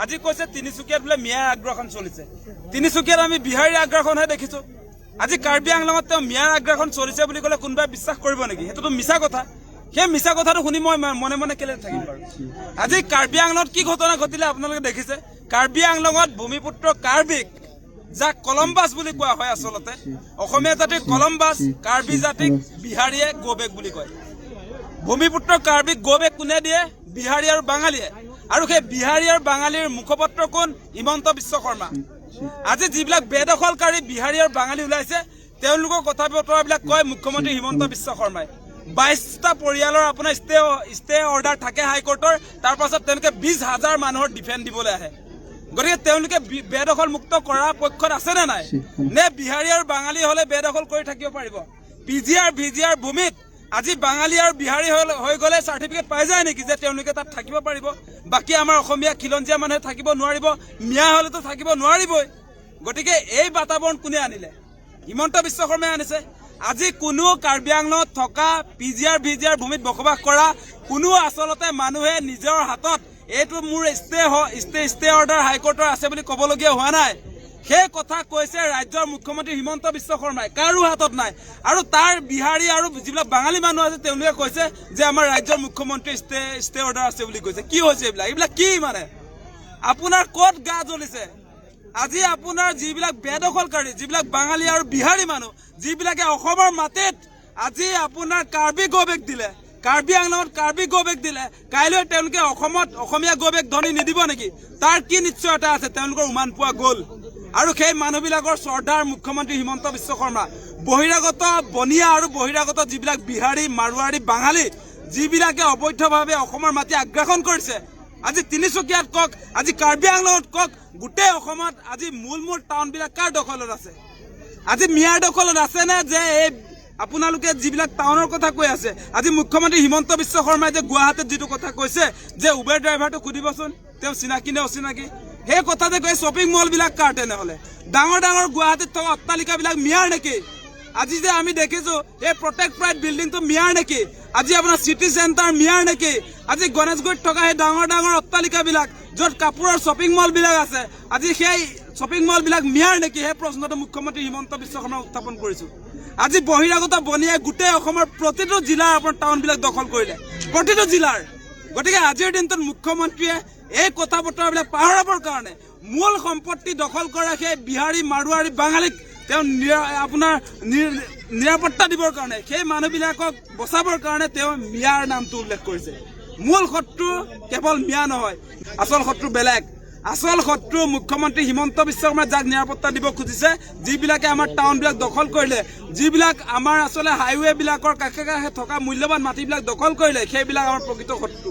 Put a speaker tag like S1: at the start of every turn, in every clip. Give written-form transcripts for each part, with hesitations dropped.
S1: আজি কৈছে তিনিচুকীয়াত বোলে মিয়াৰ আগ্ৰাসন চলিছে। তিনিচুকীয়াত আমি বিহাৰীৰ আগ্ৰাসনহে দেখিছো। আজি কাৰ্বি আংলঙত তেওঁ মিয়াৰ আগ্ৰাসন চলিছে বুলি ক'লে কোনোবাই বিশ্বাস কৰিব নেকি? সেইটোতো মিছা কথা। সেই মিছা কথাটো শুনি মই মনে মনে কেলে থাকিম বাৰু? আজি কাৰ্বি আংলঙত কি ঘটনা ঘটিলে আপোনালোকে দেখিছে। কাৰ্বি আংলঙত ভূমিপুত্ৰ কাৰ্বিক, যাক কলম্বাছ বুলি কোৱা হয়, আচলতে অসমীয়া জাতিৰ কলম্বাছ, কাৰ্বি জাতিক বিহাৰীয়ে গোবেক বুলি কয়। ভূমিপুত্ৰ কাৰ্বিক গোবেক কোনে দিয়ে? বিহাৰী আৰু বাঙালীয়ে। আৰু সেই বিহাৰী আৰু বাঙালীৰ মুখপাত্ৰ কোন? হিমন্ত বিশ্ব শৰ্মা। আজি যিবিলাক বেদখলকাৰী বিহাৰী আৰু বাঙালী ওলাইছে, তেওঁলোকৰ কথা বতৰাবিলাক কয় মুখ্যমন্ত্ৰী হিমন্ত বিশ্ব শৰ্মাই। 22টা পৰিয়ালৰ আপোনাৰ ষ্টে অৰ্ডাৰ থাকে হাইকোৰ্টৰ, তাৰ পাছত তেওঁলোকে 20,000 মানুহৰ ডিফেন্স দিবলৈ আহে। গতিকে তেওঁলোকে বেদখল মুক্ত কৰাৰ পক্ষত আছে নে নাই? নে বিহাৰী আৰু বাঙালী হলে বেদখল কৰি থাকিব পাৰিব? পিজিআৰ ভিজিআৰ ভূমিত আজি বাঙালী আৰু বিহাৰী হৈ গ'লে চাৰ্টিফিকেট পাই যায় নেকি যে তেওঁলোকে তাত থাকিব পাৰিব? বাকী আমাৰ অসমীয়া খিলঞ্জীয়া মানুহে থাকিব নোৱাৰিব, মিয়া হলেতো থাকিব নোৱাৰিবই। গতিকে এই বাতাবৰণ কোনে আনিলে? হিমন্ত বিশ্ব শৰ্মাই আনিছে। আজি কোনো কাৰ্বি আংলঙত থকা পিজিআৰ ভিজিআৰ ভূমিত বসবাস কৰা কোনো আচলতে মানুহে নিজৰ হাতত এইটো মোৰ ষ্টে অৰ্ডাৰ হাইকোৰ্টৰ আছে বুলি ক'বলগীয়া হোৱা নাই। সেই কথা কৈছে ৰাজ্যৰ মুখ্যমন্ত্ৰী হিমন্ত বিশ্ব শৰ্মাই, কাৰো হাতত নাই। আৰু তাৰ বিহাৰী আৰু যিবিলাক বাঙালী মানুহ আছে তেওঁলোকে কৈছে যে আমাৰ ৰাজ্যৰ মুখ্যমন্ত্ৰী ষ্টে অৰ্ডাৰ আছে বুলি কৈছে। কি হৈছে এইবিলাক কি মানে? আপোনাৰ ক'ত গা জ্বলিছে? আজি আপোনাৰ যিবিলাক বেদখলকাৰী, যিবিলাক বাঙালী আৰু বিহাৰী মানুহ, যিবিলাকে অসমৰ মাটিত আজি আপোনাৰ কাৰ্বি গোবেক দিলে, কাৰ্বি আংলঙত কাৰ্বি গোবেক দিলে, কাইলৈ তেওঁলোকে অসমত অসমীয়া গোবেক ধনি নিদিব নেকি? তাৰ কি নিশ্চয়তা আছে? তেওঁলোকৰ উমান পোৱা গ'ল। আৰু সেই মানুহবিলাকৰ শ্ৰদ্ধাৰ মুখ্যমন্ত্ৰী হিমন্ত বিশ্ব শৰ্মা। বহিৰাগত বনিয়া আৰু বহিৰাগত যিবিলাক বিহাৰী, মাৰোৱাৰী, বাঙালী, যিবিলাকে অবৈধভাৱে অসমৰ মাটি আগ্ৰাসন কৰিছে, আজি তিনিচুকীয়াত কওক, আজি কাৰ্বি আংলঙত কওক, গোটেই অসমত আজি মূল টাউনবিলাক কাৰ দখলত আছে? আজি মিয়াৰ দখলত আছে নে? যে এই আপোনালোকে যিবিলাক টাউনৰ কথা কৈ আছে, আজি মুখ্যমন্ত্ৰী হিমন্ত বিশ্ব শৰ্মাই যে গুৱাহাটীত যিটো কথা কৈছে যে উবেৰ ড্ৰাইভাৰটো সুধিবচোন তেওঁ চিনাকি নে অচিনাকি, সেই কথা যে কৈ শ্বপিং মলবিলাক কাৰ তেনেহ'লে? ডাঙৰ ডাঙৰ গুৱাহাটীত থকা অট্টালিকাবিলাক মিয়াৰ নেকি? আজি যে আমি দেখিছো এই প্ৰটেক্ট প্ৰাইড বিল্ডিংটো মিয়াৰ নেকি? আজি আপোনাৰ চিটি চেণ্টাৰ মিয়াৰ নেকি? আজি গণেশগুৰিত থকা সেই ডাঙৰ ডাঙৰ অট্টালিকাবিলাক য'ত কাপোৰৰ শ্বপিং মলবিলাক আছে, আজি সেই শ্বপিং মলবিলাক মিয়াৰ নেকি? সেই প্ৰশ্নটো মুখ্যমন্ত্ৰী হিমন্ত বিশ্ব শৰ্মাই উত্থাপন কৰিছো। আজি বহিৰাগত বনিয়াই গোটেই অসমৰ প্ৰতিটো জিলাৰ আপোনাৰ টাউনবিলাক দখল কৰিলে, প্ৰতিটো জিলাৰ। গতিকে আজিৰ দিনটোত মুখ্যমন্ত্ৰীয়ে এই কথা বতৰাবিলাক পাহৰাবৰ কাৰণে, মূল সম্পত্তি দখল কৰা সেই বিহাৰী, মাৰোৱাৰী, বাঙালীক তেওঁ আপোনাৰ নিৰাপত্তা দিবৰ কাৰণে, সেই মানুহবিলাকক বচাবৰ কাৰণে তেওঁ মিয়াৰ নামটো উল্লেখ কৰিছে। মূল শত্ৰু কেৱল মিয়া নহয়, আচল শত্ৰু বেলেগ। আচল শত্ৰু মুখ্যমন্ত্ৰী হিমন্ত বিশ্ব শৰ্মাই যাক নিৰাপত্তা দিব খুজিছে, যিবিলাকে আমাৰ টাউনবিলাক দখল কৰিলে, যিবিলাক আমাৰ আচলতে হাইৱেবিলাকৰ কাষে কাষে থকা মূল্যৱান মাটিবিলাক দখল কৰিলে, সেইবিলাক আমাৰ প্ৰকৃত শত্ৰু।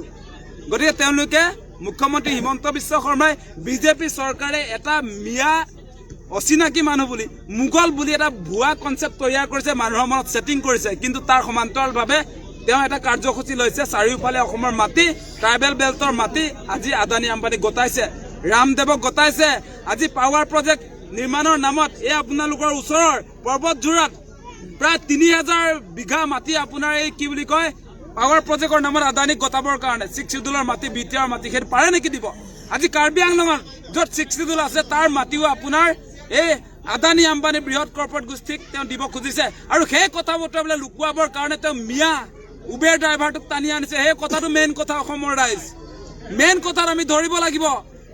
S1: গতিকে তেওঁলোকে মুখ্যমন্ত্ৰী হিমন্ত বিশ্ব শৰ্মাই, বিজেপি চৰকাৰে এটা মিয়া অচিনাকি মানুহ বুলি, মোগল বুলি এটা ভুৱা কনচেপ্ট তৈয়াৰ কৰিছে, মানুহৰ মনত ছেটিং কৰিছে। কিন্তু তাৰ সমান্তৰালভাৱে তেওঁ এটা কাৰ্যসূচী লৈছে, চাৰিওফালে অসমৰ মাটি, ট্ৰাইবেল বেল্টৰ মাটি আজি আদানী আম্বানী গতাইছে, ৰামদেৱক গতাইছে। আজি পাৱাৰ প্ৰজেক্ট নিৰ্মাণৰ নামত এই আপোনালোকৰ ওচৰৰ পৰ্বতযোৰাত প্ৰায় 3000 বিঘা মাটি আপোনাৰ এই কি বুলি কয় পাৱাৰ প্ৰজেক্টৰ নামত আদানীক গতাবৰ কাৰণে 6 শিডিউলৰ মাটি, বিটিআৰ মাটি, সেইটো পাৰে নেকি দিব? আজি কাৰ্বি আংলঙত য'ত 6 শিডিউল আছে তাৰ মাটিও আপোনাৰ এই আদানী আম্বানী বৃহৎ কৰ্পৰেট গোষ্ঠীক তেওঁ দিব খুজিছে। আৰু সেই কথা বতৰাবিলাক লুকুৱাবৰ কাৰণে তেওঁ মিয়া উবেৰ ড্ৰাইভাৰটোক টানি আনিছে। সেই কথাটো মেইন কথা। অসমৰ ৰাইজ মেইন কথাত আমি ধৰিব লাগিব।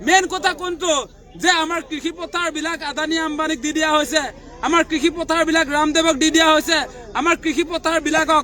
S1: মেইন কথা কোনটো? যে আমাৰ কৃষি পথাৰবিলাক আদানী আম্বানীক দি দিয়া হৈছে, আমাৰ কৃষি পথাৰবিলাক ৰামদেৱক দি দিয়া হৈছে, আমাৰ কৃষি পথাৰবিলাকক